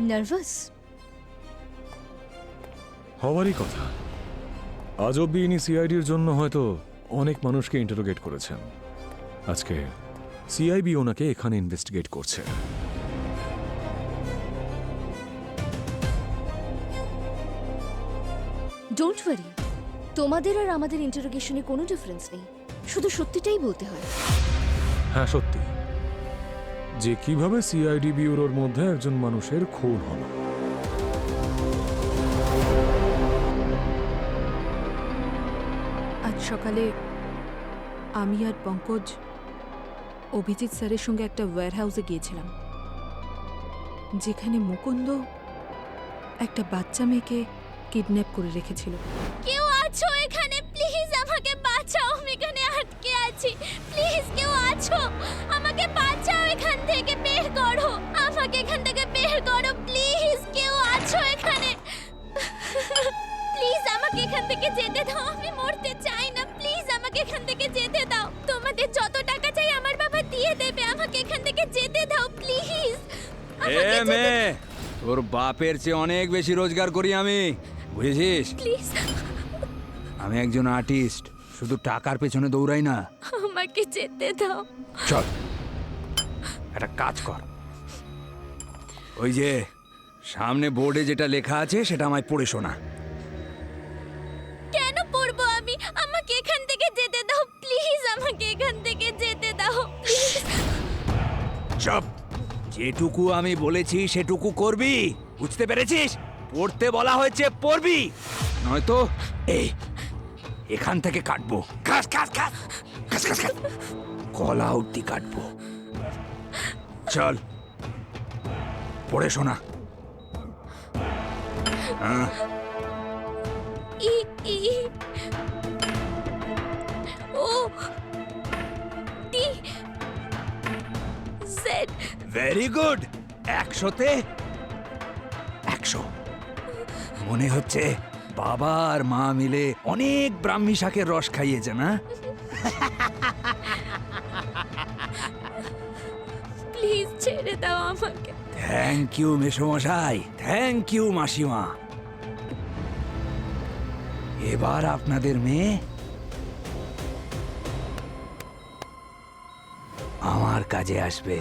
Nervous? হওয়ারই কথা। আজ অব্দি ইনি সিআইডির জন্য হয়তো অনেক মানুষকে ইন্টারোগেট করেছেন। আজকে সিআইবি ওনাকে এখানে ইনভেস্টিগেট করছে। ডোন্ট ওয়ারি, তোমাদের আর আমাদের ইন্টারোগেশনে কোনো ডিফারেন্স নেই, শুধু সত্যিটাই বলতে হয়। হ্যাঁ সত্যি, যে কিভাবে সিআইডি ব্যুরোর মধ্যে একজন মানুষের খুন হলো। আজ সকালে আমি আর পঙ্কজ অভিজিৎ স্যারের সঙ্গে একটা ওয়্যারহাউসে গিয়েছিলাম, যেখানে মুকুন্দ একটা বাচ্চা মেয়েকে কিডন্যাপ করে রেখেছিল। কেউ আছো এখানে? প্লিজ আমাকে বাঁচাও, আমি এখানে আটকে আছি। প্লিজ কেউ আছো? আমাকে বাঁচাও, এখান থেকে বের করো, আমাকে এখান থেকে বের করো। প্লিজ কেউ আছো এখানে? প্লিজ আমাকে এখান থেকে যেতে দাও, আমি মরতে চাই না। প্লিজ আমাকে এখান থেকে যেতে দাও। তোমাদের যত টাকা চাই আমার বাবা দিয়ে দেবে, আমাকে এখান থেকে যেতে দাও প্লিজ। এ মেয়ে, তোর বাপের চেয়ে অনেক বেশি রোজগার করি আমি, বুঝেছিস? প্লিজ আমি একজন আর্টিস্ট, শুধু টাকার পেছনে দৌড়াই না। আমাকে যেতে দাও। চল একটা কাজ কর, ওই যে সামনে বোর্ডে যেটা লেখা আছে সেটা আমায় পড়ে শোনা। কেন পড়বো আমি? আমাকে এখান থেকে যেতে দাও প্লিজ, আমাকে এখান থেকে যেতে দাও প্লিজ। চুপ, যেটুকু আমি বলেছি সেটুকু করবি, বুঝতে পেরেছিস? পড়তে বলা হয়েছে পড়বি, নয়তো এই এখান থেকে কাটবো, খাস খাস খাস খাস খাস খাস গলা অব্দি কাটবো। চল পড়ে শোনা। E E O T Z. Very good, 100তে 100। মনে হচ্ছে বাবা আর মা মিলে অনেক ব্রাহ্মী শাকের রস খাইয়েছে না? প্লিজ ছেড়ে দাও আমাকে। থ্যাংক ইউ মেসোমশাই, থ্যাংক ইউ মাসিমা। এবার আপনাদের মেয়ে আমার কাজে আসবে।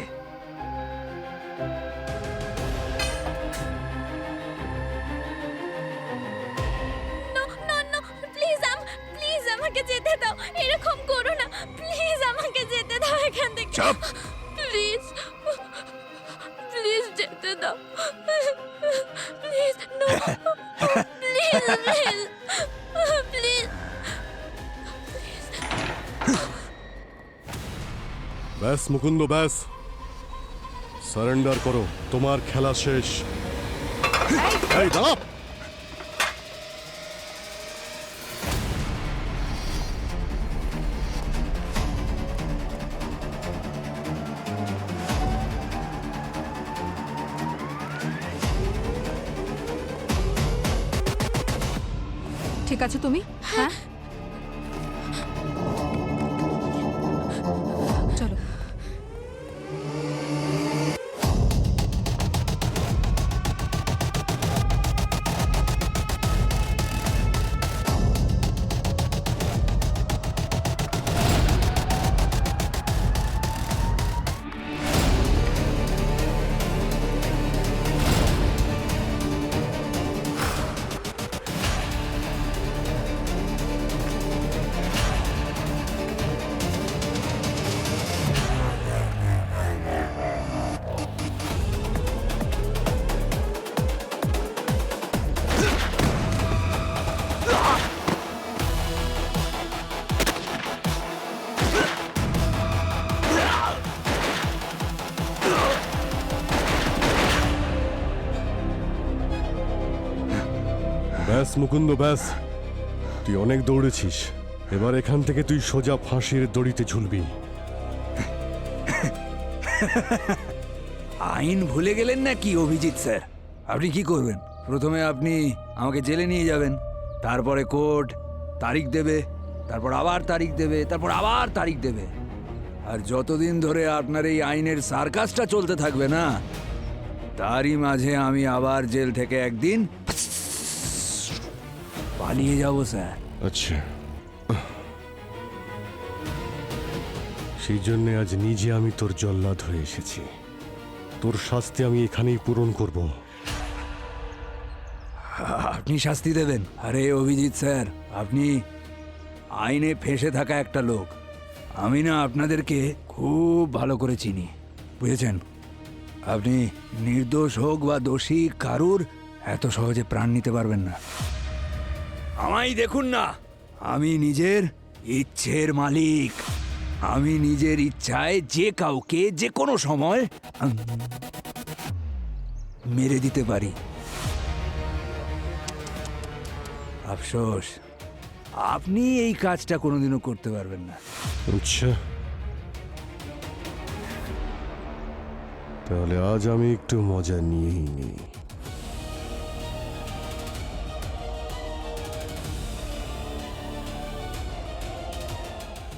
No no no, please please আমাকে যেতে দাও, এরকম করো না। প্লিজ আমাকে যেতে দাও এখান থেকে। চুপ। প্লিজ প্লিজ যেতে দাও please. No please please please. ব্যাস মুকুন্দ, ব্যাস, সারেন্ডার করো, তোমার খেলা শেষ। এই দাঁড়া। ঠিক আছে তুমি? হ্যাঁ চলো। ব্যাস মুকুন্দ, ব্যাস, তুই অনেক দৌড়েছিস, এবার এখান থেকে তুই সোজা ফাঁসির দড়িতে ঝুলবি। আইন ভুলে গেলেন নাকি অভিজিৎ স্যার? আপনি কি করবেন? প্রথমে আপনি আমাকে জেলে নিয়ে যাবেন, তারপরে কোর্ট তারিখ দেবে, তারপর আবার তারিখ দেবে, তারপর আবার তারিখ দেবে। আর যতদিন ধরে আপনার এই আইনের সার্কাসটা চলতে থাকবে না, তারই মাঝে আমি আবার জেল থেকে একদিন পালিয়ে যাব স্যার। আচ্ছা, সেই জন্যে আজ নিজে আমি তোর জল্লাদ হয়ে এসেছি। তোর শাস্তি আমি এখানেই পূরণ করব। আপনি শাস্তি দেবেন? আরে অভিজিৎ স্যার, আপনি আইনে ফেঁসে থাকা একটা লোক। আমি না আপনাদেরকে খুব ভালো করে চিনি, বুঝেছেন? আপনি নির্দোষ হোক বা দোষী কারুর এত সহজে প্রাণ নিতে পারবেন না। আমায় দেখুন না, আমি নিজের ইচ্ছের মালিক। আমি নিজের ইচ্ছায় যে কাউকে যে কোনো সময় মেরে দিতে পারি। আফসোস, আপনি এই কাজটা কোনোদিনও করতে পারবেন না। আচ্ছা, তাহলে আজ আমি একটু মজা নিয়েই নিই।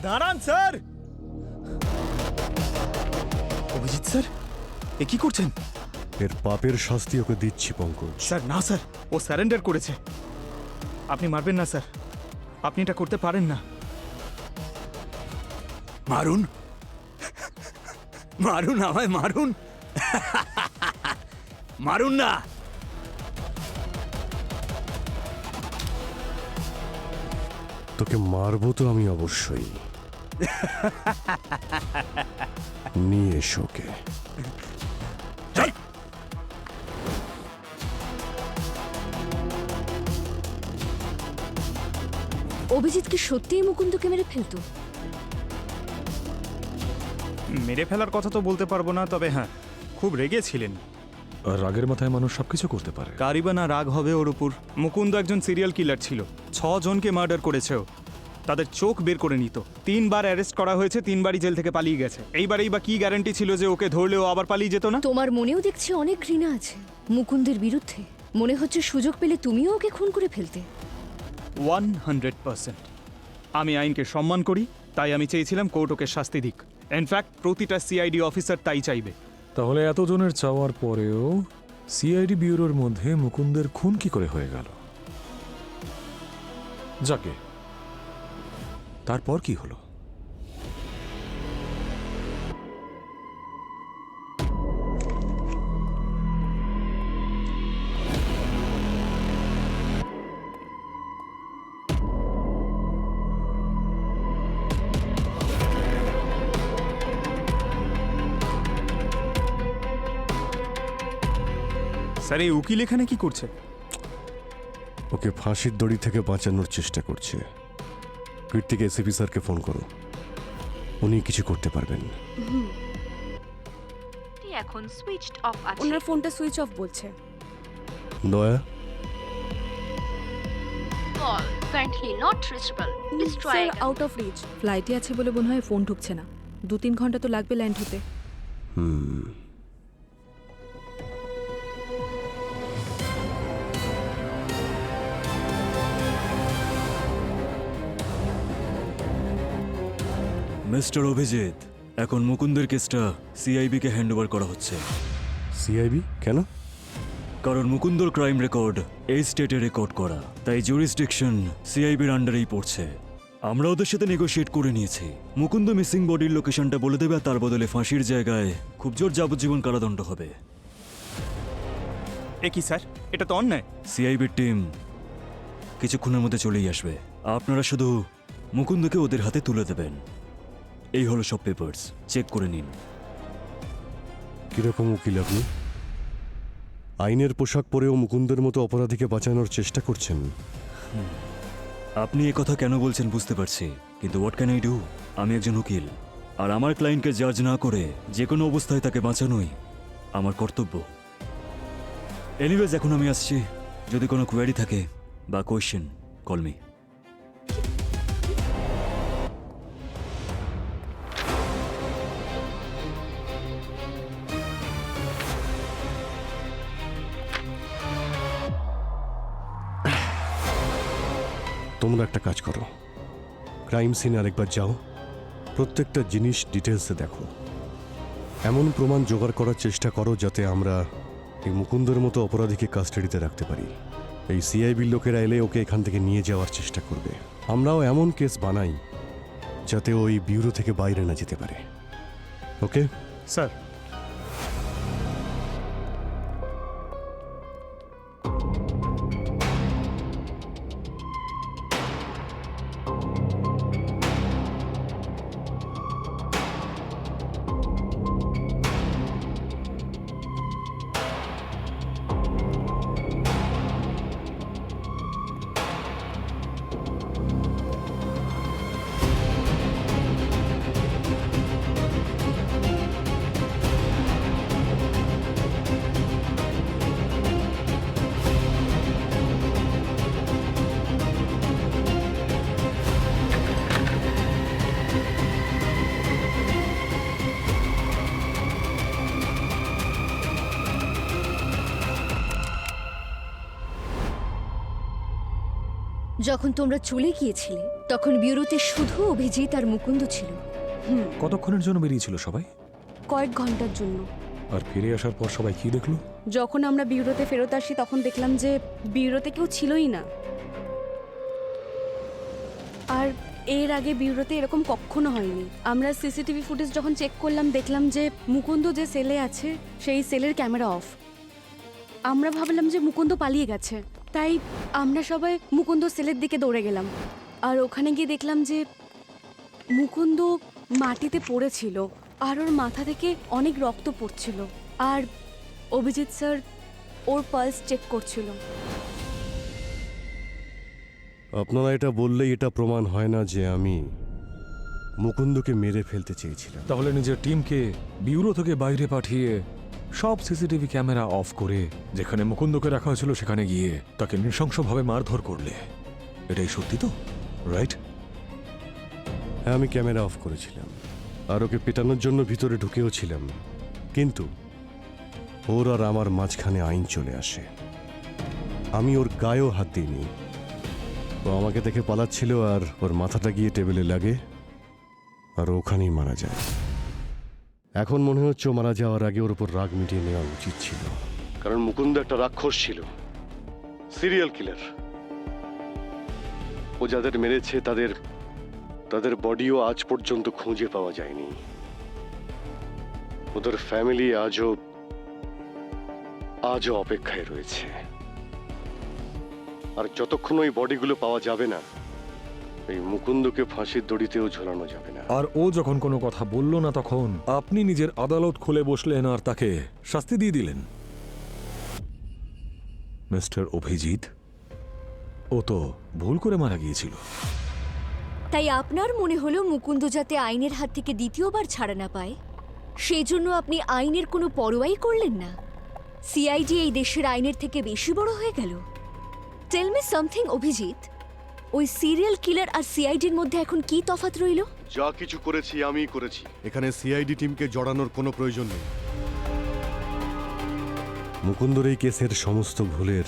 দাঁড়ান স্যার। অভিজিৎ স্যার, এ কি করছেন? এর পাপের শাস্তি ওকে দিচ্ছি পঙ্কজ। স্যার না স্যার, ও স্যারেন্ডার করেছে। আপনি মারবেন না স্যার, আপনি এটা করতে পারেন না। মারুন, মারুন, আমায় মারুন, মারুন না। তোকে মারবো তো আমি অবশ্যই। নিয়ে এসো ওকে। চল। অভিজিৎ কি সত্যিই মুকুন্দকে মেরে ফেলতো? মেরে ফেলার কথা তো বলতে পারবো না, তবে হ্যাঁ, খুব রেগেছিলেন। আর রাগের মাথায় মানুষ সবকিছু করতে পারে। কারিবা না রাগ হবে ওর উপর? মুকুন্দ একজন সিরিয়াল কিলার ছিল, 6 জনকে মার্ডার করেছে ও। তাদের চোখ বের করে নিত। 3 বার অ্যারেস্ট করা হয়েছে, 3 বারই জেল থেকে পালিয়ে গেছে। এইবারেই বা কি গ্যারান্টি ছিল যে ওকে ধরলেও আবার পালিয়ে যেত না? তোমার মনেও দেখছি অনেক ঘৃণা আছে মুকুন্দের বিরুদ্ধে। মনে হচ্ছে সুযোগ পেলে তুমিও ওকে খুন করে ফেলতে। 100%। আমি আইনকে সম্মান করি, তাই আমি চেয়েছিলাম কোর্ট ওকে শাস্তি দিক। ইনফ্যাক্ট প্রতিটা সিআইডি অফিসার তাই চাইবে। তাহলে এতজনের চাওয়ার পরেও সিআইডি ব্যুরোর মধ্যে মুকুন্দের খুন কি করে হয়ে গেল? যাকে, তারপর কি হলো? স্যার, এই উকিল এখানে কি করছে? ওকে ফাঁসির দড়ি থেকে বাঁচানোর চেষ্টা করছে। কীর্তিক এসিপি স্যারকে ফোন করো, উনি কিছু করতে পারবেন। এখন সুইচড অফ আছে। ওনার ফোনটা সুইচ অফ বলছে। দয়া, call currently not reachable, please try sir again. Out of reach. ফ্লাইটে আছে বলে মনে হয় ফোন ঢুকছে না। 2-3 ঘন্টা তো লাগবে ল্যান্ড হতে। মিস্টার অভিজিৎ, এখন মুকুন্দের কেসটা সিআইবিকে হ্যান্ডওভার করা হচ্ছে। সিআইবি কেন? কারণ মুকুন্দর ক্রাইম রেকর্ড এই স্টেটে রেকর্ড করা, তাই জুরিসডিকশন সিআইবির আন্ডারেই পড়ছে। আমরা ওদের সাথে নেগোশিয়েট করে নিয়েছি। মুকুন্দ মিসিং বডির লোকেশনটা বলে দেবে, আর তার বদলে ফাঁসির জায়গায় খুব জোর যাবজ্জীবন কারাদণ্ড হবে। এ কি স্যার, এটা তো অন্যায়। সিআইবির টিম কিছুক্ষণের মধ্যে চলেই আসবে। আপনারা শুধু মুকুন্দকে ওদের হাতে তুলে দেবেন। এই হলো সব পেপারস, চেক করে নিন। কিরকম উকিল আপনি? আইনের পোশাক পরেও মুকুন্দের মতো অপরাধীকে বাঁচানোর চেষ্টা করছেন। আপনি কথা কেন বলছেন বুঝতে পারছি, কিন্তু হোয়াট ক্যান আই ডু? আমি একজন উকিল, আর আমার ক্লায়েন্টকে জাজ না করে যে কোনো অবস্থায় তাকে বাঁচানোই আমার কর্তব্য। এনিওয়েজ, এখন আমি আসছি। যদি কোনো কোয়েরি থাকে বা কোয়েশ্চেন, কল মি। তোমরা একটা কাজ করো, ক্রাইম সিনে আরেকবার যাও, প্রত্যেকটা জিনিস ডিটেলসে দেখো। এমন প্রমাণ জোগাড় করার চেষ্টা করো যাতে আমরা এই মুকুন্দর মতো অপরাধীকে কাস্টাডিতে রাখতে পারি। এই সিআইবির লোকেরা এলে ওকে এখান থেকে নিয়ে যাওয়ার চেষ্টা করবে। আমরাও এমন কেস বানাই যাতে ওই ব্যুরো থেকে বাইরে না যেতে পারে। ওকে স্যার, যখন তোমরা চলে গিয়েছিলে তখন ব্যুরোতে শুধু অভিজিৎ আর মুকুন্দ ছিল। কতক্ষণের জন্য বেরিয়েছিল সবাই? কয়েক ঘন্টার জন্য। আর ফিরে আসার পর সবাই কি দেখলো? যখন আমরা ব্যুরোতে ফেরত আসি তখন দেখলাম যে ব্যুরোতে কেউ ছিলই না। আর এর আগে ব্যুরোতে এরকম কখনো হয়নি। আমরা সিসিটিভি ফুটেজ যখন চেক করলাম দেখলাম যে মুকুন্দ যে সেলে আছে সেই সেলের ক্যামেরা অফ। আমরা ভাবলাম যে মুকুন্দ পালিয়ে গেছে, তাই আমরা সবাই মুকুন্দ সেলের দিকে দৌড়ে গেলাম। আর ওখানে গিয়ে দেখলাম যে মুকুন্দ মাটিতে পড়েছিল আর ওর মাথা থেকে অনেক রক্ত পড়ছিল। আর অভিজিৎ স্যার ওর পালস চেক করছিল। আপনারা এটা বললেই এটা প্রমাণ হয় না যে আমি মুকুন্দকে মেরে ফেলতে চেয়েছিলাম। তাহলে নিজের টিমকে ব্যুরো থেকে বাইরে পাঠিয়ে সব সিসিটিভি ক্যামেরা অফ করে যেখানে মুকুন্দকে রাখা হয়েছিল সেখানে গিয়ে তাকে নৃশংসভাবে মারধর করলে, এটাই সত্যি তো, রাইট? হ্যাঁ, আমি ক্যামেরা অফ করেছিলাম আর ওকে পেটানোর জন্য ভিতরে ঢুকেও ছিলাম, কিন্তু ওর আর আমার মাঝখানে আইন চলে আসে। আমি ওর গায়েও হাত দিইনি। ও আমাকে দেখে পালাচ্ছিল আর ওর মাথাটা গিয়ে টেবিলে লাগে আর ওখানেই মারা যায়। এখন মনে হচ্ছে ও মারা যাওয়ার আগে ওর উপর রাগ মিটিয়ে নেওয়া উচিত ছিল, কারণ মুকুন্দ একটা রাক্ষস ছিল, সিরিয়াল কিলার। ও যাদের মেরেছে তাদের বডিও আজ পর্যন্ত খুঁজে পাওয়া যায়নি। ওদের ফ্যামিলি আজও অপেক্ষায় রয়েছে। আর যতক্ষণ ওই বডিগুলো পাওয়া যাবে না, এই মুকুন্দকে ফাঁসির দড়িতেও ঝোলানো যাবে না। আর ও যখন কোনো কথা বলল না তখন আপনি নিজের আদালত খুলে বসলেন আর তাকে শাস্তি দিয়ে দিলেন। মিস্টার অভিজিৎ, ও তো ভুল করে মারা গিয়েছিল। তাই আপনার মনে হলো মুকুন্দ যাতে আইনের হাত থেকে দ্বিতীয়বার ছাড়া না পায়, সেই জন্য আপনি আইনের কোনো পরোয়াই করলেন না। সিআইডি এই দেশের আইনের থেকে বেশি বড় হয়ে গেল। টেল মি সামথিং অভিজিৎ, ওই সিরিয়াল কিলার আর সিআইডির মধ্যে এখন কি তফাৎ রইল? যা কিছু করেছি আমিই করেছি, এখানে সিআইডি টিমকে জড়ানোর কোনো প্রয়োজন নেই। মুকুন্দর এই কেসের সমস্ত ভুলের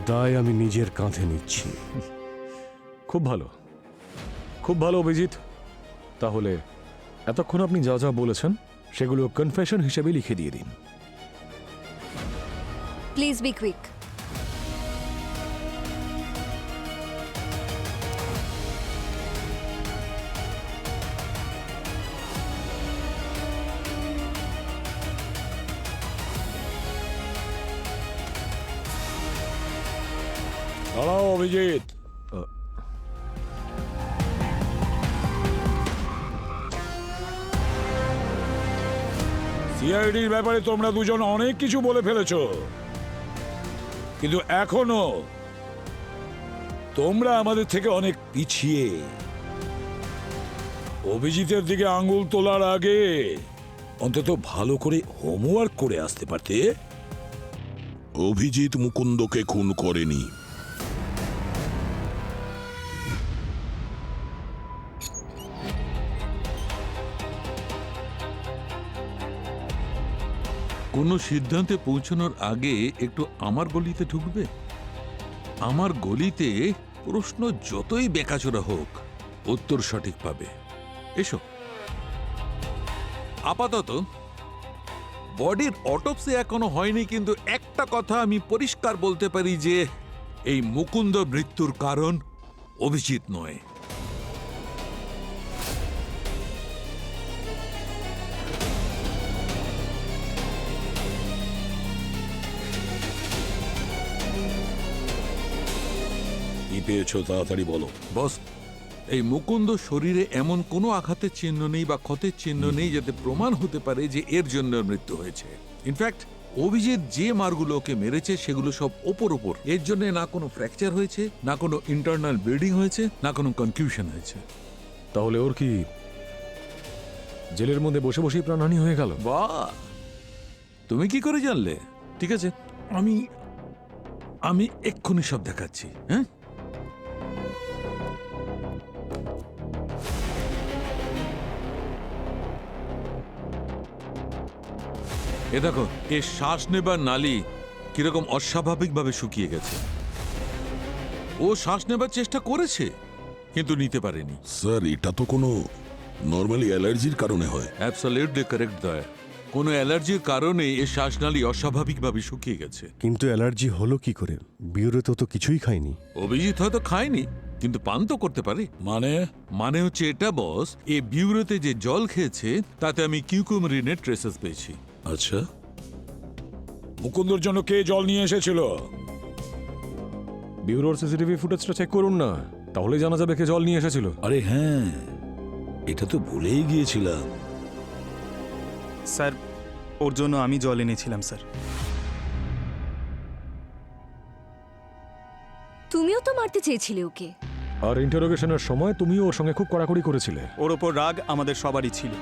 দায় আমি নিজের কাঁধে নিচ্ছি। খুব ভালো, খুব ভালো অভিজিৎ। তাহলে এতক্ষণ আপনি যা যা বলেছেন সেগুলো কনফেশন হিসেবে লিখে দিয়ে দিন। Please be quick. দাঁড়াও অভিজিৎ, সিআইডির ব্যাপারে তোমরা দুজন অনেক কিছু বলে ফেলেছো, কিন্তু এখনো তোমরা আমাদের থেকে অনেক পিছিয়ে। অভিজিতের দিকে আঙ্গুল তোলার আগে অন্তত ভালো করে হোমওয়ার্ক করে আসতে পারতে। অভিজিৎ মুকুন্দকে খুন করেনি। কোনো সিদ্ধান্তে পৌঁছানোর আগে একটু আমার গলিতে ঢুকবে। আমার গলিতে প্রশ্ন যতই বেকাচোরা হোক উত্তর সঠিক পাবে। এসো। আপাতত বডির অটোপসি এখনো হয়নি, কিন্তু একটা কথা আমি পরিষ্কার বলতে পারি যে এই মুকুন্দ মৃত্যুর কারণ অভিজিৎ নয়। কি পেয়েছো তাড়াতাড়ি বলো। বস, এই মুকুন্দ শরীরে এমন কোনো আঘাতের চিহ্ন নেই বা ক্ষতের চিহ্ন নেই যাতে প্রমাণ হতে পারে যে এর জন্য ওর মৃত্যু হয়েছে। ইনফ্যাক্ট অভিজিৎ যে মারগুলো ওকে মেরেছে সেগুলো সব ওপর এর জন্য না কোনো ফ্র্যাকচার হয়েছে, না কোনো ইন্টারনাল ব্লিডিং হয়েছে, না কোনো কনফিউশন হয়েছে। তাহলে ওর কি জেলের মধ্যে বসে বসেই প্রাণহানি হয়ে গেল? বাহ, তুমি কি করে জানলে? ঠিক আছে, আমি আমি এক্ষুনি সব দেখাচ্ছি। হ্যাঁ, এ দেখো, এর শ্বাস নেবার নালী কিরকম অস্বাভাবিকভাবে শুকিয়ে গেছে। ও শ্বাস নেবার চেষ্টা করেছে কিন্তু নিতে পারেনি। স্যার, এটা তো কোনো নর্মালি অ্যালার্জির কারণে হয়। অ্যাবসলিউটলি কারেক্ট দয়া। কোনো অ্যালার্জির কারণে এর শ্বাসনালী অস্বাভাবিকভাবে শুকিয়ে গেছে। কিন্তু অ্যালার্জি হলো কি করে? বিউরোতে তো কিছুই খায়নি। অভিজিৎ হয়তো খায়নি, কিন্তু পান তো করতে পারে। মানে হচ্ছে এটা বস, এই বিউরোতে যে জল খেয়েছে তাতে আমি কিউকুমারিনের ট্রেসেস পেয়েছি। আচ্ছা, মুকুন্দর জন্য কে জল নিয়ে এসেছিল? ব্যুরোর সিসিটিভি ফুটেজটা চেক করুন না, তাহলে জানা যাবে কে জল নিয়ে এসেছিল। আরে হ্যাঁ, এটা তো ভুলেই গিয়েছিলাম। স্যার, ওর জন্য আমি জল এনেছিলাম স্যার। তুমিও তো মারতে চেয়েছিলে ওকে। আর ইন্টারোগেশনের সময় তুমিও ওর সঙ্গে খুব কড়াকড়ি করেছিলে। ওর ওপর রাগ আমাদের সবারই ছিল,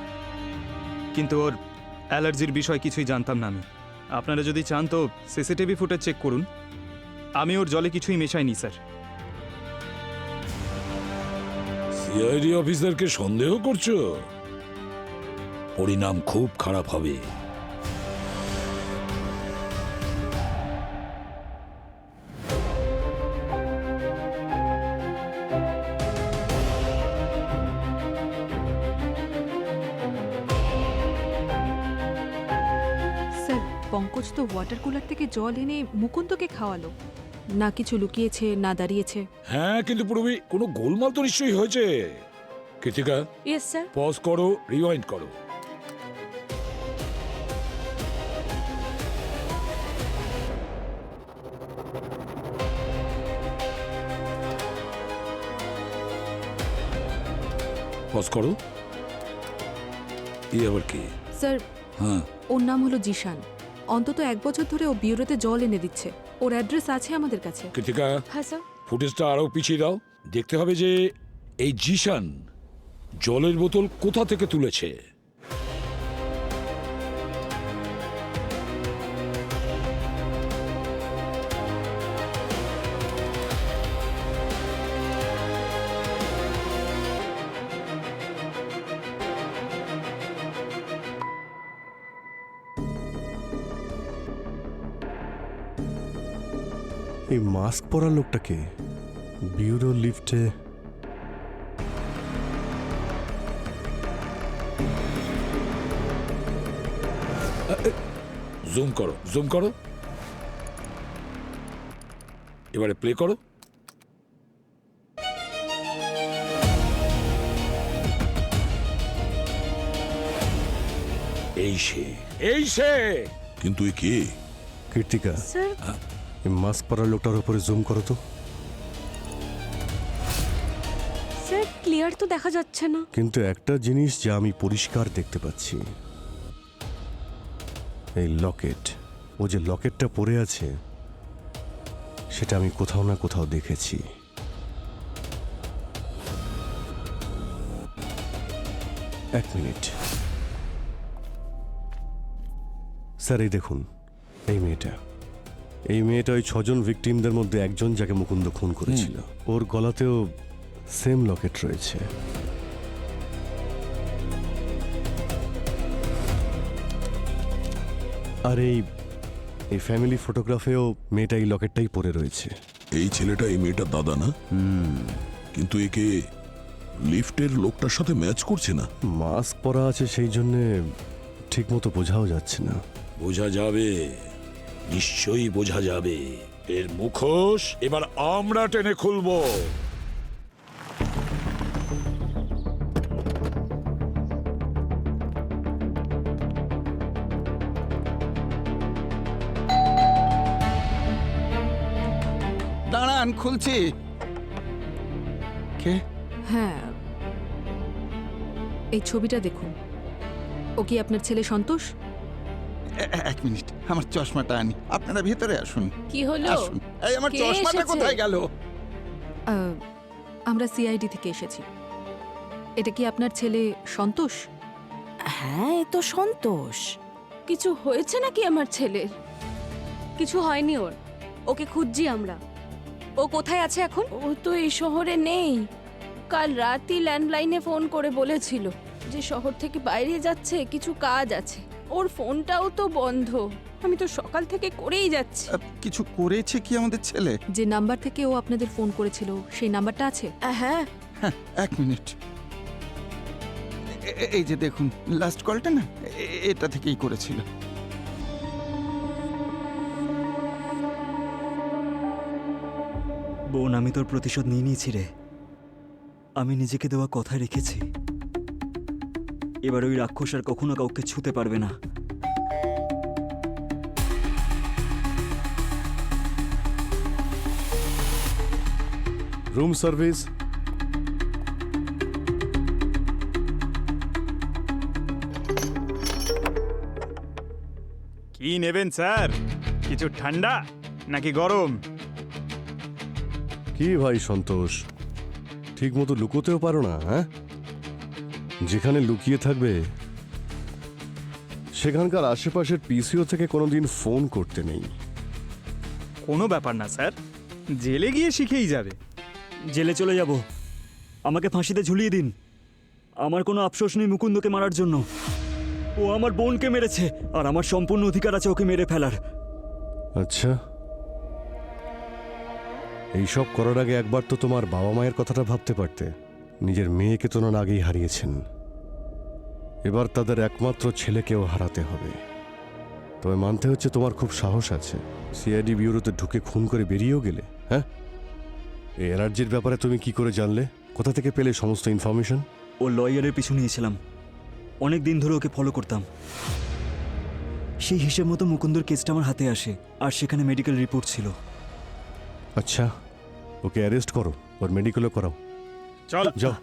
কিন্তু ওর অ্যালার্জির বিষয় কিছুই জানতাম না আমি। আপনারা যদি চান তো সিসিটিভি ফুটেজ চেক করুন, আমি ওর জলে কিছুই মেশাইনি স্যার। সিআইডি অফিসারকে সন্দেহ করছো? পরিণাম খুব খারাপ হবে। স্যার, পঙ্কজ তো ওয়াটার কুলার থেকে জল এনে মুকুন্দকে খাওয়ালো, না কিছু লুকিয়েছে না দাঁড়িয়েছে। হ্যাঁ, কিন্তু পুরবি কোনো গোলমাল তো নিশ্চয়ই হয়েছে। Krittika, yes sir. পজ করো, রিওয়াইন্ড করো। পজ করো। এই আবার কি? স্যার, হ্যাঁ, ওর নাম হলো জিশান। অন্তত 1 বছর ধরে ও বিউরোতে জল এনে দিচ্ছে। ওর অ্যাড্রেস আছে আমাদের কাছে। কৃতিকা, হ্যাঁ স্যার। ফুটেজটা আরো পিছিয়ে দাও। দেখতে হবে যে এই জিশান জলের বোতল কোথা থেকে তুলেছে। এই মাস্ক পরা লোকটাকে বিউরো লিফটে জুম করো, জুম করো। এবারে প্লে করো। এই সে, এই সে। কিন্তু এ কে? কৃতিকা, স্যার, এই মাস্ক পরা লোকটার উপরে জুম করো তো। স্যার ক্লিয়ার তো দেখা যাচ্ছে না। কিন্তু একটা জিনিস যা আমি পরিষ্কার দেখতে পাচ্ছি, এই লকেট। ও যে লকেটটা পরে আছে সেটা আমি কোথাও না কোথাও দেখেছি। এক মিনিট স্যার, এই দেখুন, এই মেয়েটা ওই 6 জন ভিকটিমদের মধ্যে একজন, যাকে মুকুন্দ খুন করেছিল। ওর গলাতেও সেম লকেট রয়েছে। আর এই ফ্যামিলি ফটোগ্রাফেও মেয়েটা এই লকেটটাই পরে রয়েছে। এই ছেলেটা এই মেয়েটার দাদা না? কিন্তু একে লিফটের লোকটার সাথে ম্যাচ করছে না। মাস্ক পরা আছে সেই জন্যে ঠিক মতো বোঝাও যাচ্ছে না। বোঝা যাবে, নিশ্চয়ই বোঝা যাবে। এর মুখোশ এবার আমরা টেনে খুলবো। দাঁড়ান, খুলছি। কে? হ্যাঁ, এই ছবিটা দেখুন। ও কি আপনার ছেলে সন্তোষ? এক মিনিট, আমার চশমাটা আনি। আপনারা ভেতরে আসুন। কি হলো? আসুন। এই আমার কে চশমাটা এসেছে? কোথায় গেল? আমরা সিআইডি থেকে এসেছি। এটা কি আপনার ছেলে সন্তোষ? হ্যাঁ, এ তো সন্তোষ। কিছু হয়েছে নাকি আমার ছেলের? কিছু হয়নি ওর। ওকে খুঁজছি আমরা। ও কোথায় আছে এখন? ও তো এই শহরে নেই। কাল রাতই ল্যান্ডলাইনে ফোন করে বলেছিল যে শহর থেকে বাইরে যাচ্ছে, কিছু কাজ আছে। ওর ফোনটাও তো বন্ধ। আমি তো সকাল থেকে করেই যাচ্ছি। কিছু করেছে কি আমাদের ছেলে? যে নাম্বার থেকে ও আপনাদের ফোন করেছিল সেই নাম্বারটা আছে? হ্যাঁ, হ্যাঁ, এক মিনিট। এই যে দেখুন, লাস্ট কলটা না, এটা থেকেই করেছিল। বোন, আমি তোর প্রতিশোধ নিয়ে নিয়েছি রে। আমি নিজেকে দেওয়া কথা রেখেছি। এবার ওই রাক্ষস আর কখনো কাউকে ছুতে পারবে না। Room service. কি নেবেন স্যার? কিছু ঠান্ডা নাকি গরম? কি ভাই সন্তোষ, ঠিক মতো লুকোতেও পারো না? হ্যাঁ, যেখানে লুকিয়ে থাকবে সেখানকার আশেপাশের পিসিও থেকে কোনোদিন ফোন করতে নেই। কোনো ব্যাপার না স্যার, জেলে গিয়ে শিখেই যাবে। জেলে চলে যাব, আমাকে ফাঁসিতে ঝুলিয়ে দিন। আমার কোনো আফসোস নেই মুকুন্দকে মারার জন্য। ও আমার বোনকে মেরেছে, আর আমার সম্পূর্ণ অধিকার আছে ওকে মেরে ফেলার। আচ্ছা, এইসব করার আগে একবার তো তোমার বাবা মায়ের কথাটা ভাবতে পারতে। নিজের মেয়েকে তো না আগেই হারিয়েছেন, এবার তাদের একমাত্র ছেলেকেও হারাতে হবে। তবে মানতে হচ্ছে তোমার খুব সাহস আছে। সিআইডি ব্যুরোতে ঢুকে খুন করে বেরিয়েও গেলে। হ্যাঁ, এই এনার্জির ব্যাপারে তুমি কি করে জানলে? কোথা থেকে পেলে সমস্ত ইনফরমেশন? ও লয়ারের পিছু নিয়েছিলাম, অনেক দিন ধরে ওকে ফলো করতাম। সেই হিসেব মতো মুকুন্দর কেসটা আমার হাতে আসে, আর সেখানে মেডিকেল রিপোর্ট ছিল। আচ্ছা, ওকে অ্যারেস্ট করো, ওর মেডিকেলও করাও। চল যাও।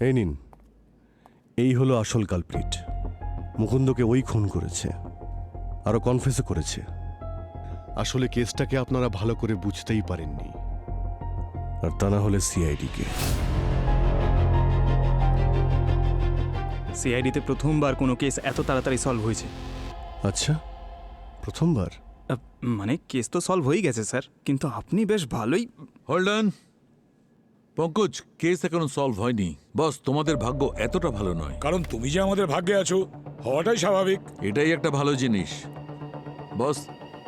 এই নিন, এই হলো আসল কালপ্রিট। মুকুন্দকে ওই খুন করেছে, আরো কনফেসও করেছে। আসলে কেসটাকে আপনারা ভালো করে বুঝতেই পারেননি, আর তা না হলে সিআইডিকে। সিআইডিতে প্রথমবার কোনো কেস এত তাড়াতাড়ি সলভ হয়েছে। আচ্ছা, প্রথমবার? মানে কেস তো সলভ হয়ে গেছে স্যার, কিন্তু আপনি বেশ ভালোই। হোল্ড অন পঙ্কজ, কেস এখনো সলভ হয়নি। বস, তোমাদের ভাগ্য এতটা ভালো নয়। কারণ তুমি যে আমাদের ভাগ্যে আছো, হওয়াটাই স্বাভাবিক। এটাই একটা ভালো জিনিস। বস,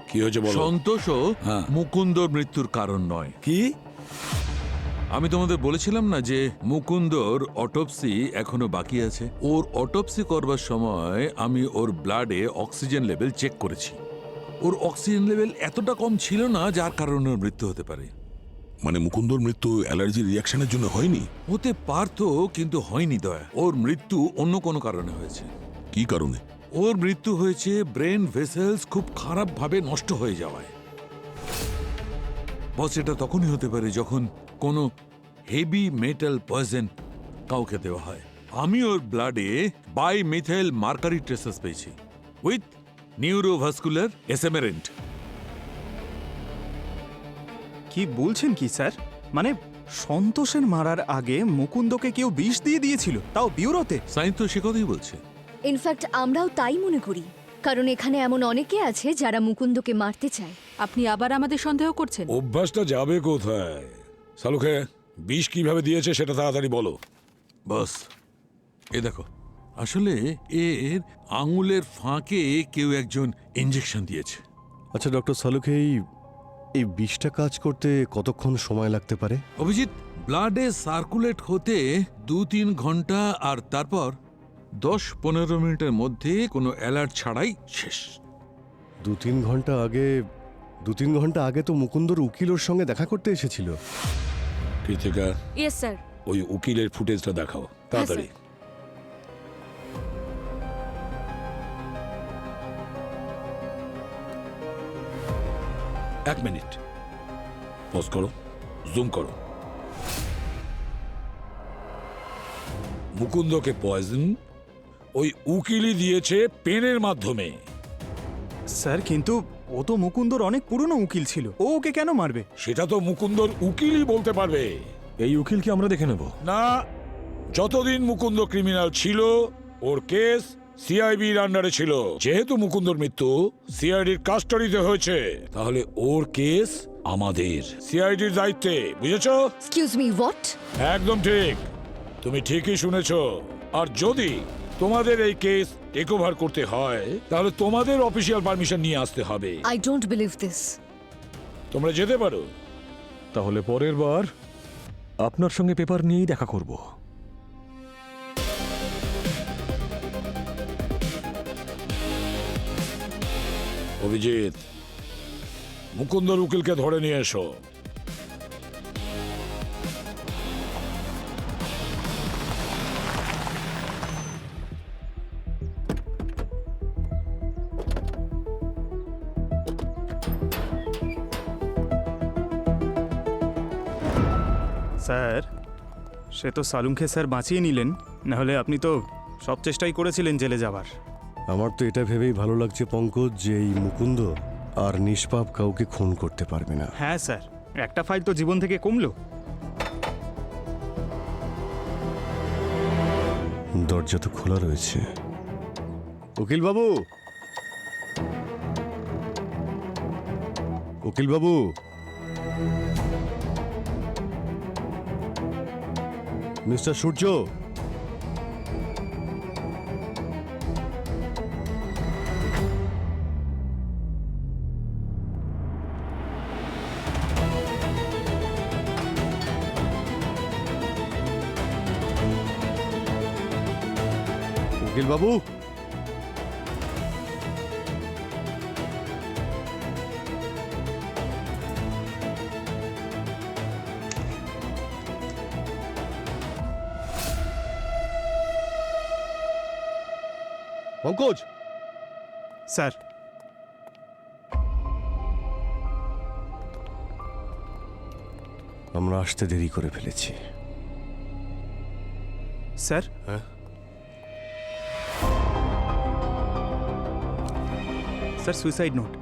কি হয়েছে বলো? সন্তোষও হ্যাঁ। মুকুন্দর মৃত্যুর কারণ নয়। কি? আমি তোমাদের বলেছিলাম না যে মুকুন্দর অটোপসি এখনো বাকি আছে। ওর অটোপসি করবার সময় আমি ওর ব্লাডে অক্সিজেন লেভেল চেক করেছি। ওর অক্সিজেন লেভেল এতটা কম ছিল না যার কারণে ওর মৃত্যু হতে পারে। মানে মুকুন্দর মৃত্যু অ্যালার্জি রিয়াকশনের জন্য হয়নি? হতে পারতো, কিন্তু হয়নি দয়া। ওর মৃত্যু অন্য কোনো কারণে হয়েছে। কি কারণে? ওর মৃত্যু হয়েছে ব্রেন ভেসেলস খুব খারাপভাবে নষ্ট হয়ে যাওয়ায়। বস, এটা তখনই হতে পারে যখন কোনো হেভি মেটাল পয়জন কাউকে দেওয়া হয়। আমি ওর ব্লাডে বাই মিথাইল মার্কারি ট্রেসেস পেয়েছি উইথ নিউরোভাস্কুলার এসেমেরেন্ট। কি বলছেন কি স্যার? মানে সন্তোষের মারার আগে মুকুন্দকে কেউ বিষ দিয়ে দিয়েছিল, তাও ব্যুরোতে? সাইন্স তো সে কথাই বলছে। ইনফ্যাক্ট আমরাও তাই মনে করি, কারণ এখানে এমন অনেকে আছে যারা মুকুন্দকে মারতে চায়। আপনি আবার আমাদের সন্দেহ করছেন? অভ্যাসটা যাবে কোথায়? সালুকে বিষ কিভাবে দিয়েছে সেটা তাড়াতাড়ি বলো। বস, এ দেখো, আসলে এর আঙুলের ফাঁকে কেউ একজন ইঞ্জেকশন দিয়েছে। আচ্ছা ডক্টর সালুকে, এই এই বিষটা কাজ করতে কতক্ষণ সময় লাগতে পারে? অভিজিৎ, ব্লাডে সার্কুলেট হতে 2-3 ঘন্টা, আর তারপর 10-15 মিনিটের মধ্যে কোনো অ্যালার্ট ছাড়াই শেষ। 2-3 ঘন্টা আগে তো মুকুন্দর উকিল ওর সঙ্গে দেখা করতে এসেছিল। Krittika, yes sir. ওই উকিলের ফুটেজটা দেখাও তাড়াতাড়ি। এক মিনিট পজ করো, জুম করো। মুকুন্দকে পয়জন ওই উকিলই দিয়েছে পেনের মাধ্যমে। স্যার কিন্তু ও তো মুকুন্দর অনেক পুরনো উকিল ছিল, ও ওকে কেন মারবে? সেটা তো মুকুন্দর উকিলই বলতে পারবে। এই উকিলকে আমরা দেখে নেব। না, যতদিন মুকুন্দ ক্রিমিনাল ছিল ওর কেস সিআইবির আন্ডারে ছিল। যেহেতু মুকুন্দর মৃত্যু সিআইডির কাস্টাডিতে হয়েছে, তাহলে ওর কেস আমাদের সিআইডির দায়িত্বে, বুঝেছো? Excuse me, what? একদম ঠিক, তুমি ঠিকই শুনেছো। আর যদি তোমাদের এই কেস টেক ওভার করতে হয় তাহলে তোমাদের অফিসিয়াল পারমিশন নিয়ে আসতে হবে। I don't believe this. তোমরা যেতে পারো। তাহলে পরের বার আপনার সঙ্গে পেপার নিয়েই দেখা করব। অভিজিৎ, মুকুন্দর উকিলকে ধরে নিয়ে এসো। স্যার, সে তো সালুংকে স্যার বাঁচিয়ে নিলেন, নাহলে আপনি তো সব চেষ্টাই করেছিলেন জেলে যাবার। আমার তো এটা ভেবেই ভালো লাগছে পঙ্কজ যে এই মুকুন্দ আর নিষ্পাপ কাউকে খুন করতে পারবে না। হ্যাঁ স্যার, একটা ফাইল তো জীবন থেকে কমলো। দরজা তো খোলা রয়েছে। উকিল বাবু, উকিল বাবু, মিস্টার সূর্য, উকিল বাবু, পঙ্কজ, স্যার, আমরা আসতে দেরি করে ফেলেছি। স্যার, হ্যাঁ, স্যার সুইসাইড নোট।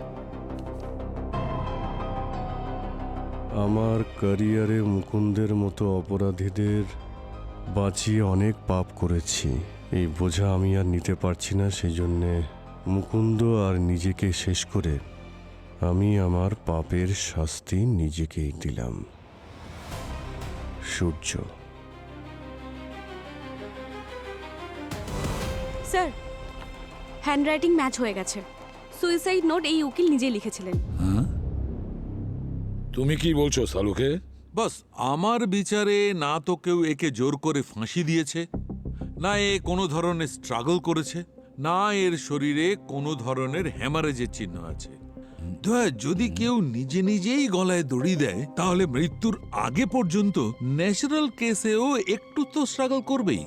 আমার ক্যারিয়ারে মুকুন্দের মতো অপরাধীদের বাঁচিয়ে অনেক পাপ করেছি। এই বোঝা আমি আর নিতে পারছি না, সেই জন্যে মুকুন্দ আর নিজেকে শেষ করে আমি আমার পাপের শাস্তি নিজেকেই দিলাম। সূর্য। স্যার, হ্যান্ডরাইটিং ম্যাচ হয়ে গেছে। সুইসাইড নোট এই উকিল নিজেই লিখেছিলেন। তুমি কি বলছো সালুকে? বাস, আমার বিচারে না তো কেউ একে জোর করে ফাঁসি দিয়েছে, না এ কোনো ধরনের স্ট্রাগল করেছে, না এর শরীরে কোনো ধরনের হ্যামারেজের চিহ্ন আছে। যদি কেউ নিজে নিজেই গলায় দড়ি দেয় তাহলে মৃত্যুর আগে পর্যন্ত ন্যাচারাল কেসেও একটু তো স্ট্রাগল করবেই।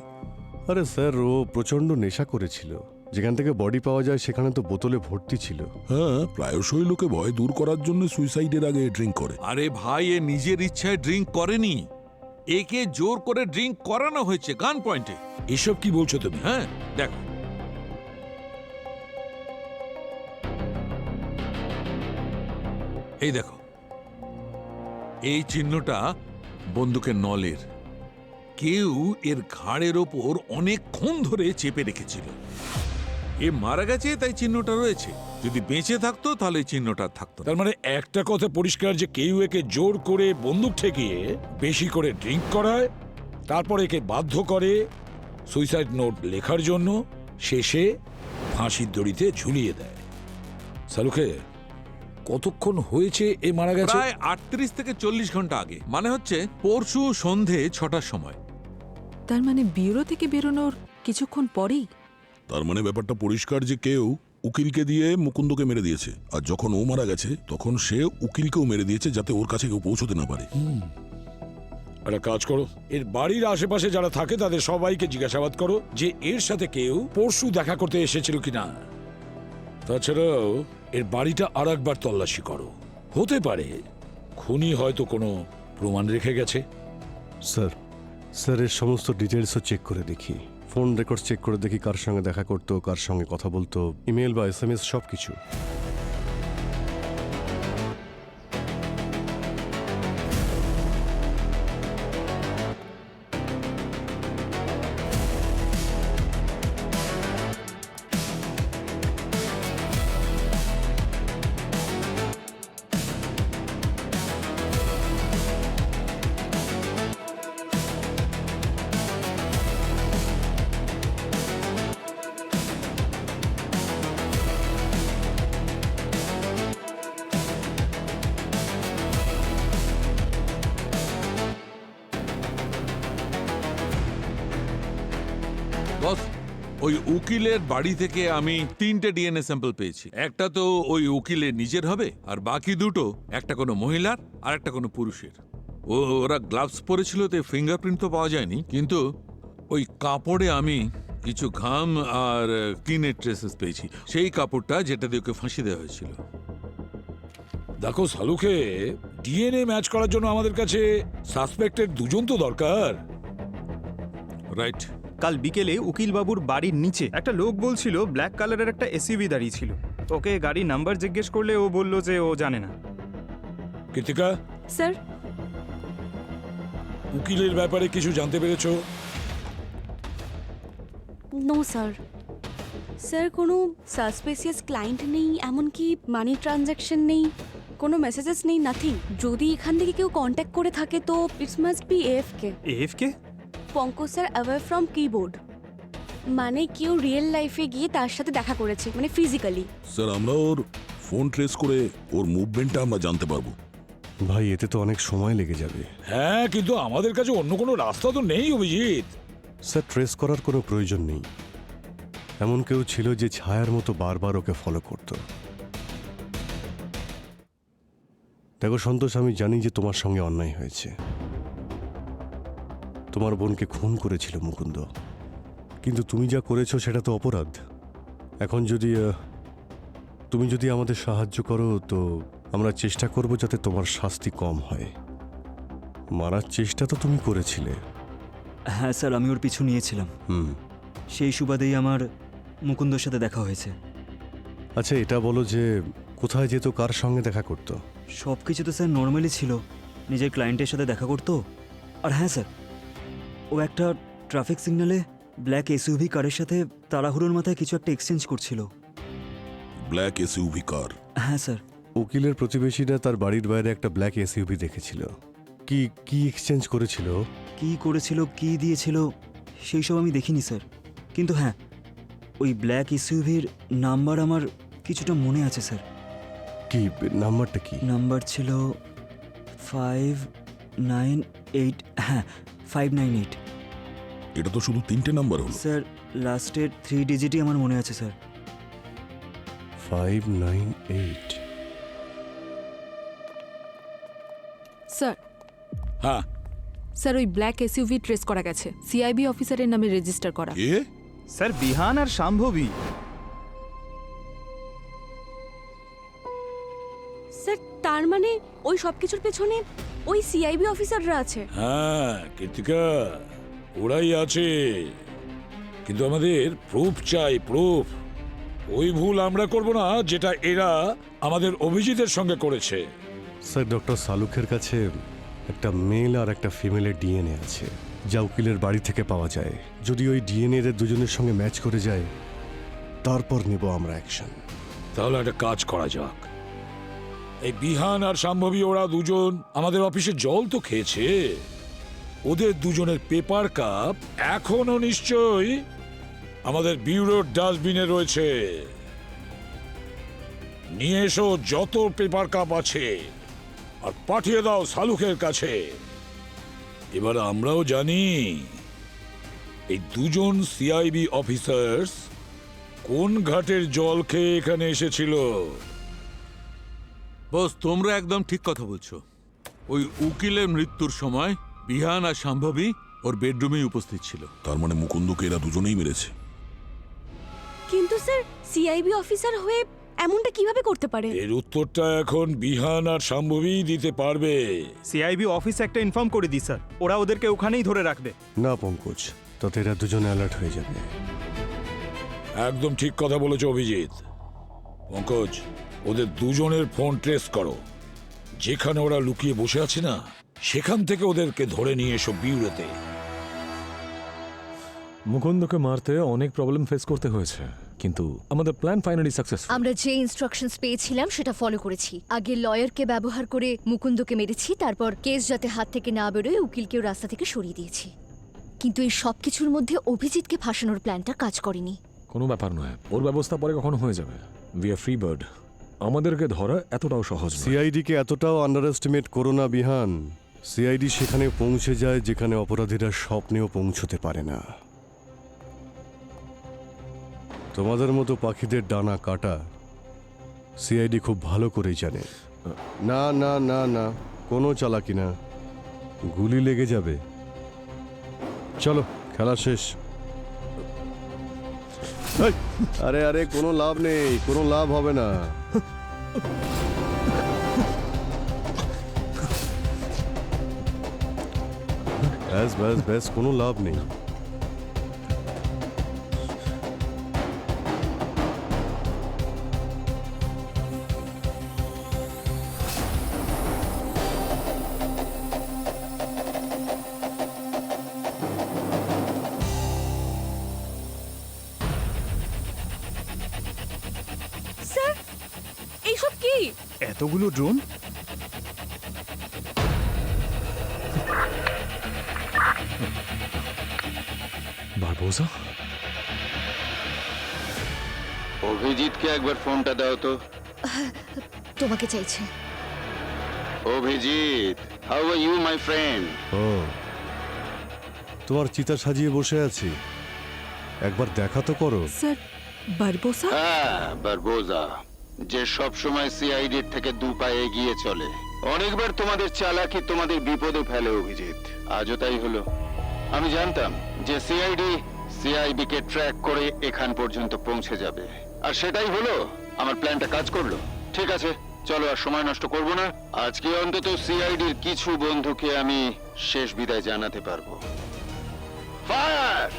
আরে স্যার, ও প্রচন্ড নেশা করেছিল। যেখান থেকে বডি পাওয়া যায় সেখানে তো বোতলে ভর্তি ছিল। হ্যাঁ, প্রায়শই লোকে ভয় দূর করার জন্য সুইসাইডের আগে ড্রিঙ্ক করে। আরে ভাই, এ নিজের ইচ্ছায় ড্রিঙ্ক করেনি, একে জোর করে ড্রিঙ্ক করানো হয়েছে গান পয়েন্টে। এসব কি বলছো তুমি? হ্যাঁ দেখো, এই দেখো, এই চিহ্নটা বন্দুকের নলের। কেউ এর ঘাড়ের ওপর অনেকক্ষণ ধরে চেপে রেখেছিল। এ মারা গেছে তাই চিহ্নটা রয়েছে, যদি বেঁচে থাকতো তাহলে চিহ্নটা থাকতো। তার মানে একটা কথা পরিষ্কার যে কেউ একে জোর করে বন্দুক ঠেকিয়ে বেশি করে ড্রিঙ্ক করায়, তারপর একে বাধ্য করে সুইসাইড নোট লেখার জন্য, শেষে ফাঁসির দড়িতে ঝুলিয়ে দেয়। সালুকে, কতক্ষণ হয়েছে এ মারা গেছে? প্রায় 38 থেকে 40 ঘন্টা আগে, মানে হচ্ছে পরশু সন্ধে 6টার সময়। তার মানে ব্যুরো থেকে বেরোনোর কিছুক্ষণ পরেই? তার মানে ব্যাপারটা পরিষ্কার যে কেউ উকিলকে দিয়ে মুকুন্দকে মেরে দিয়েছে, আর যখন ও মারা গেছে তখন সে উকিলকেও মেরে দিয়েছে যাতে ওর কাছে কেউ পৌঁছতে না পারে। একটা কাজ করো, এর বাড়ির আশেপাশে যারা থাকে তাদের সবাইকে জিজ্ঞাসাবাদ করো যে এর সাথে কেউ পরশু দেখা করতে এসেছিল কিনা। তাছাড়াও এর বাড়িটা আর একবার তল্লাশি করো, হতে পারে খুনি হয়তো কোনো প্রমাণ রেখে গেছে। স্যার এর সমস্ত ডিটেলসও চেক করে দেখি, ফোন রেকর্ড চেক করে দেখি কার সঙ্গে দেখা করতো, কার সঙ্গে কথা বলতো, ইমেল বা SMS সব কিছু। বস, ওই উকিলের বাড়ি থেকে আমি 3টে ডিএনএ স্যাম্পল পেয়েছি। একটা তো ওই উকিলের নিজের হবে, আর বাকি দুটো একটা কোনো মহিলার আর একটা কোনো পুরুষের। ওরা গ্লাভস পরেছিল, তো ফিঙ্গারপ্রিন্ট তো পাওয়া যায়নি, কিন্তু ওই কাপড়ে আমি কিছু ঘাম আর ক্লিনের ট্রেসেস পেয়েছি, সেই কাপড়টা যেটা দিয়ে ওকে ফাঁসি দেওয়া হয়েছিল। দেখো সালুকে, ডিএনএ ম্যাচ করার জন্য আমাদের কাছে সাসপেক্টেড দুজন তো দরকার। রাইট। কাল বিকেলে উকিলবাবুর বাড়ির নিচে একটা লোক বলছিল ব্ল্যাক কালারের একটা এসইউভি দাঁড়িয়ে ছিল। ওকে গাড়ির নাম্বার জিজ্ঞেস করলে ও বলল যে ও জানে না। কৃতিকা, স্যার, উকিলের ব্যাপারে কিছু জানতে পেরেছো? No sir. স্যার, কোনো সাসপেসিয়াস ক্লায়েন্ট নেই, এমনকি মানি ট্রানজ্যাকশন নেই, কোনো মেসেজেস নেই, নাথিং। যদি এখান থেকে কেউ কন্ট্যাক্ট করে থাকে তো it's must be AFK. AFK? Pankaj sir away from keyboard, মানে কেউ রিয়েল লাইফে গিয়ে তার সাথে দেখা করেছে, মানে ফিজিক্যালি। স্যার, আমরা ওর ফোন ট্রেস করে ওর মুভমেন্টটা আমরা জানতে পারবো। ভাই, এতে তো অনেক সময় লেগে যাবে। হ্যাঁ, কিন্তু আমাদের কাছে অন্য কোনো রাস্তা তো নেই অভিজিৎ। স্যার, ট্রেস করার কোনো প্রয়োজন নেই। এমন কেউ ছিল যে ছায়ার মতো বারবার ওকে ফলো করত। দেখো সন্তোষ, আমি জানি যে তোমার সঙ্গে অন্যায় হয়েছে। তোমার বোনকে খুন করেছিল মুকুন্দ, কিন্তু তুমি যা করেছো সেটা তো অপরাধ। এখন তুমি যদি আমাদের সাহায্য করো তো আমরা চেষ্টা করব যাতে তোমার শাস্তি কম হয়। মারার চেষ্টা তো তুমি করেছিলে। হ্যাঁ স্যার, আমি ওর পিছু নিয়েছিলাম। সেই সুবাদেই আমার মুকুন্দর সাথে দেখা হয়েছে। আচ্ছা, এটা বলো যে কোথায় যেত, কার সঙ্গে দেখা করতো? সব কিছু তো স্যার নর্মালি ছিল, নিজের ক্লায়েন্টের সাথে দেখা করতো। আর হ্যাঁ স্যার, ও একটা ট্রাফিক সিগন্যালে ব্ল্যাক এসইউভি কারের সাথে তাড়াহুড়োর মাথায় কিছু একটা এক্সচেঞ্জ করছিল। ব্ল্যাক এসইউভি কার? হ্যাঁ স্যার। উকিলের প্রতিবেশীরা তার বাড়ির বাইরে একটা ব্ল্যাক এসইউভি দেখেছিল। কি এক্সচেঞ্জ করেছিল? কি দিয়েছিল সেই সব আমি দেখিনি স্যার, কিন্তু হ্যাঁ, ওই ব্ল্যাক এসইউভির নাম্বার আমার কিছুটা মনে আছে স্যার। কি নাম্বারটা? কি নাম্বার ছিল 598। হ্যাঁ, 598। এটা তো শুধু 3টে নাম্বার হলো স্যার। লাস্টের 3 ডিজিটই আমার মনে আছে স্যার। 598। স্যার। হ্যাঁ স্যার, ওই ব্ল্যাক এসইউভি ট্রেস করা গেছে, সিআইবি অফিসারের নামে রেজিস্টার করা। স্যার, বিহান আর শাম্ভবী। স্যার, তার মানে ওই সব কিছুর পেছনে ওই সিআইবি অফিসাররা আছে? হ্যাঁ কৃতিকা, ওরাই আছে, কিন্তু আমাদের প্রুফ চাই, প্রুফ। ওই ভুল আমরা করব না যেটা এরা আমাদের অভিজিতের সঙ্গে করেছে। স্যার, ডক্টর সালুকের কাছে একটা মেল আর একটা ফিমেলের ডিএনএ আছে, যা উকিলের বাড়ি থেকে পাওয়া যায়। যদি ওই ডিএনএ এদের দুজনের সঙ্গে ম্যাচ করে যায়, তারপর নেব আমরা অ্যাকশন। তাহলে একটা কাজ করা যাক। এই বিহান আর শাম্ভবী, ওরা দুজন আমাদের অফিসে জল তো খেয়েছে, ওদের দুজনের পেপার কাপ এখনো নিশ্চয়ই আমাদের ব্যুরোর ডাস্টবিনে রয়েছে। নিয়ে এসো যত পেপার কাপ আছে আর পাঠিয়ে দাও শালুকের কাছে। এবার আমরাও জানি এই দুজন সিআইবি অফিসার্স কোন ঘাটের জল খেয়ে এখানে এসেছিল। বস, তোমরা একদম ঠিক কথা বলছো। ওই উকিলের মৃত্যুর সময় বিহান আর সম্ভবী ওর বেডরুমেই উপস্থিত ছিল। তার মানে মুকুন্দকে এরা দুজনেই মেরেছে। কিন্তু স্যার সিআইবি অফিসার হয়ে এমনটা কিভাবে করতে পারে? এর উত্তরটা এখন বিহান আর শাম্ভবী দিতে পারবে। সিআইবি অফিস একটা ইনফর্ম করে দিই স্যার, ওরা ওদেরকে ওখানেই ধরে রাখবে। না পঙ্কজ, তাতে এরা দুজনে অ্যালার্ট হয়ে যাবে। একদম ঠিক কথা বলেছো অভিজিৎ। পঙ্কজ, ওদের দুজনের ফোন ট্রেস করো। যেখানে ওরা লুকিয়ে বসে আছে না, সেখান থেকে ওদেরকে ধরে নিয়ে এসো বিউরোতে। মুকুন্দকে মারতে অনেক প্রবলেম ফেস করতে হয়েছে, কিন্তু আমাদের প্ল্যান ফাইনালি সাকসেসফুল। আমরা যে ইনস্ট্রাকশনস পেয়েছিলাম সেটা ফলো করেছি। আগে লয়ারকে ব্যবহার করে মুকুন্দকে মেরেছি, তারপর কেস যাতে হাত থেকে না বেরোয় উকিলকেও রাস্তা থেকে সরিয়ে দিয়েছি। কিন্তু এই সব কিছুর মধ্যে অভিজিৎকে ফাঁসানোর প্ল্যানটা কাজ করেনি। কোনো ব্যাপার নয়, ওর ব্যবস্থা পরে কখনো হয়ে যাবে। উই আর ফ্রি বার্ড, আমাদেরকে ধরা এতটাও সহজ নয়। সিআইডিকে এতটাও আন্ডার এস্টিমেট করো না বিহান। সিআইডি সেখানে পৌঁছে যায় যেখানে অপরাধীরা স্বপ্নেও পৌঁছতে পারে না। তোমাদের মতো পাখিদের ডানা কাটা সিআইডি খুব ভালো করেই জানে। না না না না, কোনো চালাকি না, গুলি লেগে যাবে। চলো, খেলা শেষ। এই, আরে আরে, কোনো লাভ নেই, কোনো লাভ হবে না। ব্যাস ব্যাস ব্যাস, কোনো লাভ নেই। স্যার এইসব কি? এতগুলো ড্রোন? বারবোজা, অভিজিৎকে একবার ফোনটা দাও তো। তোমাকে চাইছে। Abhijit, how are you my friend? ও, তোমার চিতা সাজিয়ে বসে আছি, একবার দেখা তো করো। Sir, Barbosa? হ্যাঁ, বারবোজা, যে সব সময় সিআইডির থেকে দু পায়ে এগিয়ে চলে। অনেকবার তোমাদের চালাকি তোমাদের বিপদে ফেলে অভিজিৎ, আজও তাই হলো। আমি জানতাম যে সিআইডি সিআইবি কে ট্র্যাক করে এখান পর্যন্ত পৌঁছে যাবে, আর সেটাই হলো। আমার প্ল্যানটা কাজ করলো। ঠিক আছে, চলো আর সময় নষ্ট করব না। আজকে অন্তত সিআইডির কিছু বন্ধুকে আমি শেষ বিদায় জানাতে পারবো। ফায়ার!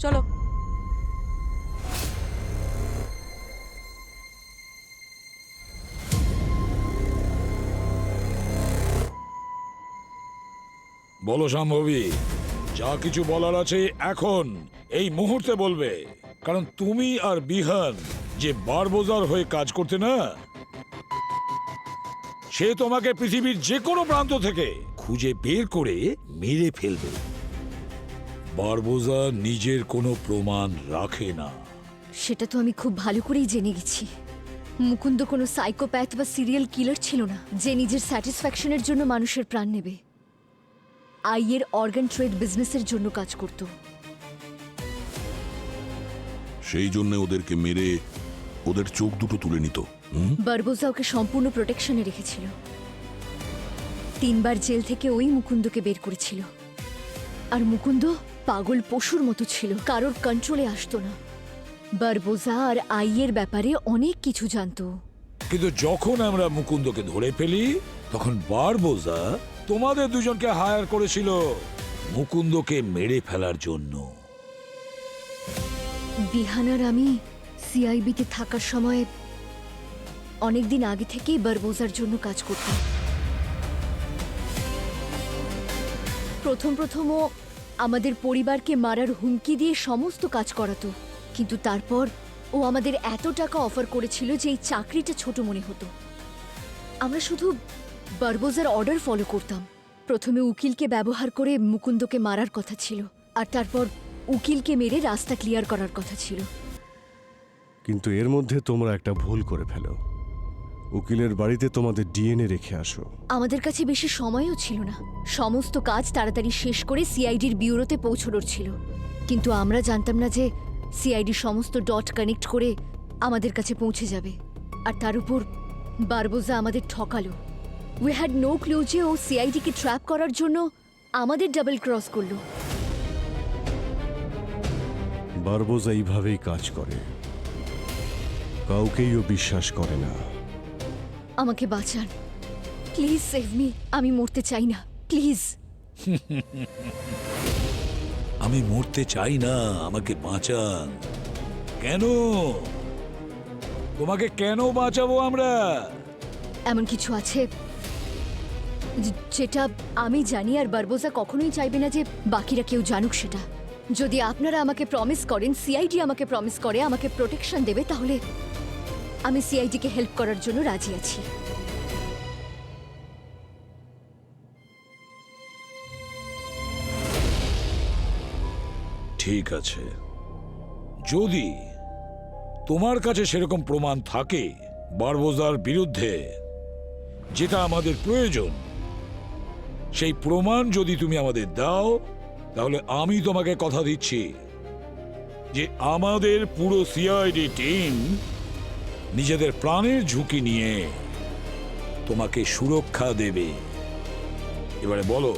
চলো। বলো শাম্ভবী, যা কিছু বলার আছে এখন এই মুহূর্তে বলবে, কারণ তুমি আর বিহান যে বারবোজার হয়ে কাজ করতে না, সে তোমাকে পৃথিবীর যে কোনো প্রান্ত থেকে খুঁজে বের করে মেরে ফেলবে। বারবোজা নিজের কোনো প্রমাণ রাখে না। সেটা তো আমি খুব ভালো করেই জেনে গেছি। মুকুন্দ কোনো সাইকোপ্যাথ বা সিরিয়াল কিলার ছিল না যে নিজের স্যাটিসফ্যাকশনের জন্য মানুষের প্রাণ নেবে। আইয়ের অর্গান ট্রেড বিজনেসের জন্য কাজ করত। সেই জন্য ওদেরকে মেরে ওদের চোখ দুটো তুলে নিত। বারবোজা ওকে সম্পূর্ণ প্রোটেকশনে রেখেছিল। 3 বার জেল থেকে ওই মুকুন্দকে বের করেছিল। আর মুকুন্দ পাগল পশুর মতো ছিল, কারোর কন্ট্রোলে আসতো না। বারবোজা আর আইয়ের ব্যাপারে অনেক কিছু জানতো। কিন্তু যখন আমরা মুকুন্দকে ধরে ফেলি, তখন বারবোজা তোমাদের দুজনকে হায়ার করেছিল মুকুন্দকে মেরে ফেলার জন্য। বিহান আর আমি সিআইবিতে থাকার সময় অনেকদিন আগে থেকেই বারবোজার জন্য কাজ করতাম। প্রথম ও আমাদের পরিবারকে মারার হুমকি দিয়ে সমস্ত কাজ করাতো, কিন্তু তারপর ও আমাদের এত টাকা অফার করেছিল যে এই চাকরিটা ছোট মনে হতো। আমরা শুধু বারবোজার অর্ডার ফলো করতাম। প্রথমে উকিলকে ব্যবহার করে মুকুন্দকে মারার কথা ছিল, আর তারপর উকিলকে মেরে রাস্তা ক্লিয়ার করার কথা ছিল। কিন্তু এর মধ্যে তোমরা একটা ভুল করে ফেলো। উকিলের বাড়িতে তোমাদের ডিএনএ রেখে আসো। আমাদের কাছে বেশি সময়ও ছিল না। সমস্ত কাজ তাড়াতাড়ি শেষ করে সিআইডির ব্যুরোতে পৌঁছানোর ছিল, কিন্তু আমরা জানতাম না যে সিআইডি সমস্ত ডট কানেক্ট করে আমাদের কাছে পৌঁছে যাবে। আর তার উপর বারবোজা আমাদের ঠকালো। উই হ্যাড নো ক্লু যে ও সিআইডিকে ট্র্যাপ করার জন্য আমাদের ডাবল ক্রস করলো। বারবোজা এইভাবেই কাজ করে, কাউকেই ও বিশ্বাস করে না। আমাকে বাঁচান, প্লিজ সেভ মি। আমি মরতে চাই না, প্লিজ। আমি মরতে চাই না, আমাকে বাঁচান। কেন? তোমাকে কেন বাঁচাবো আমরা? এমন কিছু আছে যেটা আমি জানি, আর বারবোজা কখনোই চাইবে না যে বাকিরা কেউ জানুক সেটা। যদি আপনারা আমাকে প্রমিস করেন, সিআইডি আমাকে প্রমিস করে আমাকে প্রোটেকশন দেবে, তাহলে আমি সিআইডিকে হেল্প করার জন্য রাজি আছি। ঠিক আছে, যদি তোমার কাছে সেরকম প্রমাণ থাকে বারবোজার বিরুদ্ধে, যেটা আমাদের প্রয়োজন, সেই প্রমাণ যদি তুমি আমাদের দাও, তাহলে আমি তোমাকে কথা দিচ্ছি যে আমাদের পুরো সিআইডি টিম নিজেদের প্রাণের ঝুঁকি নিয়ে তোমাকে সুরক্ষা দেবে। এবারে বলো,